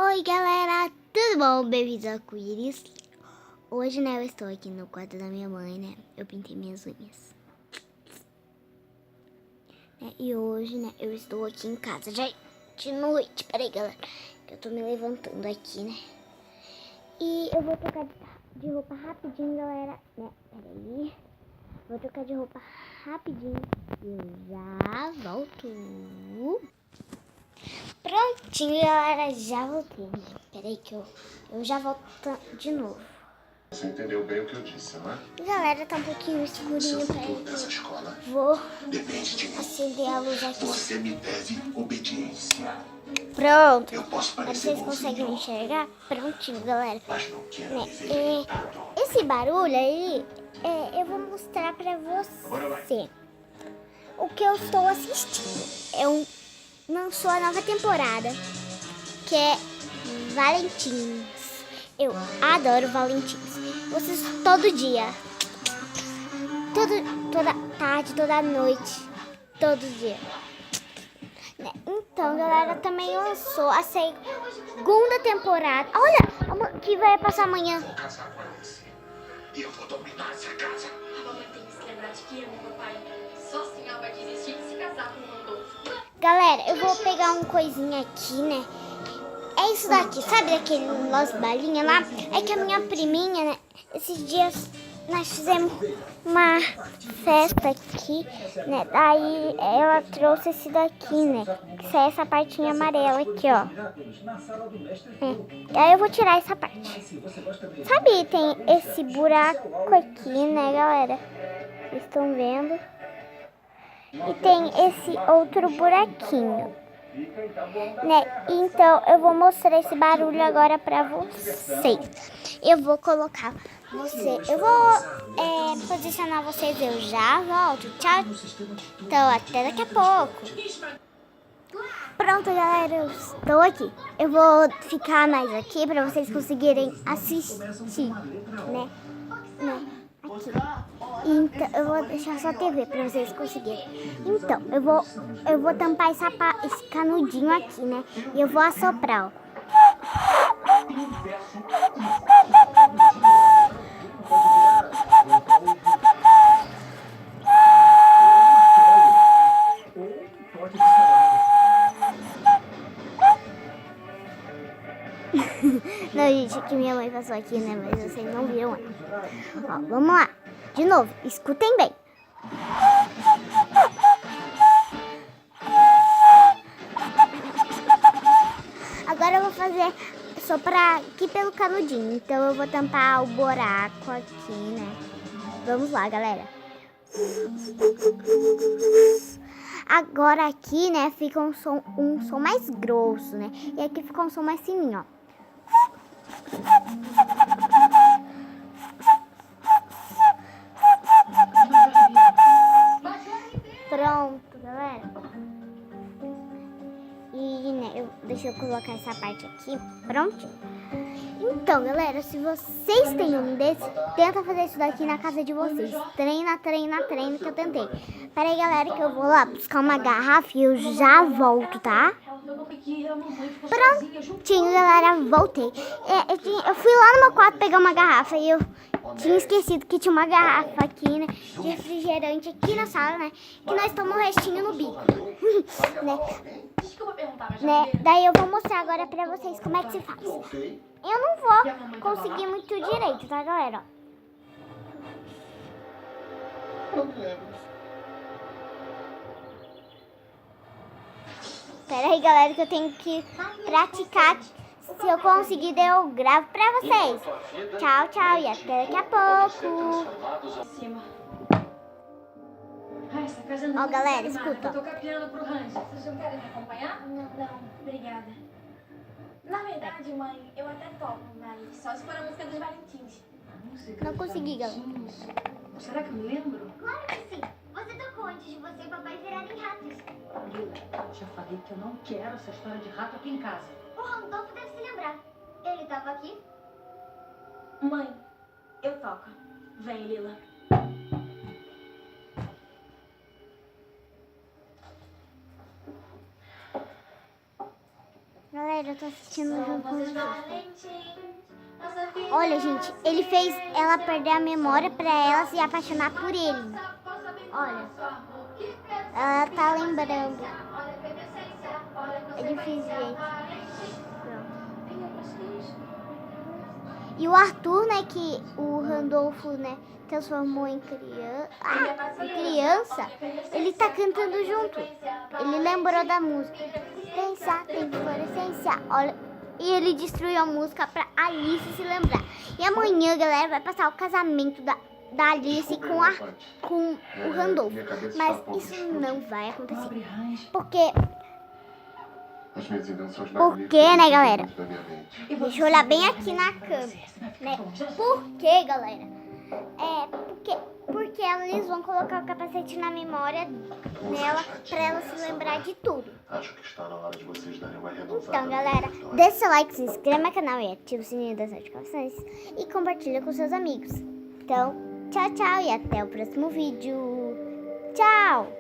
Oi galera, tudo bom? Bem-vindos ao Arco-Íris. Hoje, eu estou aqui no quarto da minha mãe, eu pintei minhas unhas. E hoje, eu estou aqui em casa, já de noite. Peraí, galera, que eu tô me levantando aqui, E eu vou trocar de roupa rapidinho, galera, Peraí, vou trocar de roupa rapidinho e eu já volto. Prontinho, galera, já voltei, Peraí que eu já volto de novo. Você entendeu bem o que eu disse, não é? Galera, tá um pouquinho escurinho, futuro dessa escola vou depende de mim. acender a luz aqui. Você me deve obediência. Pronto. Eu posso parecer Vocês conseguem enxergar? Prontinho, galera. mas não quero me ver. Esse barulho aí, eu vou mostrar pra você o que eu estou assistindo. Lançou a nova temporada, que é Valentins. Eu adoro Valentins. Vocês todo dia, toda tarde, toda noite, todo dia. Então, galera, também lançou a segunda temporada. Olha, que vai passar amanhã. Vou casar com você. E eu vou dominar essa casa. A mamãe tem que se lembrar de que ama, papai. Só assim ela vai desistir de se casar com o Rodolfo. Galera, eu vou pegar uma coisinha aqui, É isso daqui, sabe daquelas balinhas lá? É que a minha priminha, esses dias nós fizemos uma festa aqui, Daí ela trouxe esse daqui, Que é essa partinha amarela aqui, ó. Aí eu vou tirar essa parte. Sabe, tem esse buraco aqui, galera? Vocês estão vendo? E tem esse outro buraquinho. Então eu vou mostrar esse barulho agora pra vocês. Eu vou colocar eu vou posicionar vocês, eu já volto. Tchau. Então até daqui a pouco. Pronto, galera, eu estou aqui. Eu vou ficar mais aqui pra vocês conseguirem assistir, Aqui. Então, eu vou deixar só a TV pra vocês conseguirem. Então, eu vou tampar esse canudinho aqui, E eu vou assoprar, ó. Não, gente, que minha mãe passou aqui, Mas vocês não viram ela. Ó, vamos lá. De novo, escutem bem. Agora eu vou soprar aqui pelo canudinho. Então eu vou tampar o buraco aqui, Vamos lá, galera. Agora aqui, fica um som mais grosso, E aqui fica um som mais fininho, ó. Pronto, galera. E, deixa eu colocar essa parte aqui. Pronto. Então, galera, se vocês têm um desse, tenta fazer isso daqui na casa de vocês. Treina, que eu tentei. Pera aí, galera, que eu vou lá buscar uma garrafa e eu já volto, tá? Prontinho, galera, voltei. Eu fui lá no meu quarto pegar uma garrafa e eu tinha esquecido que tinha uma garrafa aqui, de refrigerante aqui na sala, que nós tomamos um restinho no bico. Daí eu vou mostrar agora pra vocês como é que se faz. Eu não vou conseguir muito direito, tá, galera? Pera aí, galera, que eu tenho que praticar. Se eu conseguir, eu gravo pra vocês. Tchau, e até daqui a pouco. Ó, galera, escuta. Eu tô capiando pro rancho. Vocês não querem me acompanhar? Não, obrigada. Na verdade, mãe, eu até topo, mas só se for a música dos Valentins. Não consegui, galera. Será que eu me lembro? Claro que sim. Você tocou antes de você e papai virarem ratos. Lila, já falei que eu não quero essa história de rato aqui em casa. O Randolfo deve se lembrar. Ele tava aqui? Mãe, eu toco. Vem, Lila. Galera, eu tô assistindo junto com vocês. Olha, gente, ele fez ela perder a memória pra ela se apaixonar por ele. Olha, ela tá lembrando. É difícil, gente. E o Arthur, né, que o Randolfo, né, transformou em criança, ele tá cantando junto. Ele lembrou da música. Pensar, tem fluorescência. Olha, e ele destruiu a música pra Alice se lembrar. E amanhã, galera, vai passar o casamento da Alice com o Randolfo. Mas isso não vai acontecer. Porque, né, galera? Deixa eu olhar bem aqui na câmera, né? Por que, galera? Porque eles vão colocar o capacete na memória dela pra ela se lembrar de tudo. Acho que está na hora de vocês darem uma renovada. Então, galera, deixa seu like, se inscreva no canal e ativa o sininho das notificações e compartilha com seus amigos. Então, tchau, tchau e até o próximo vídeo. Tchau!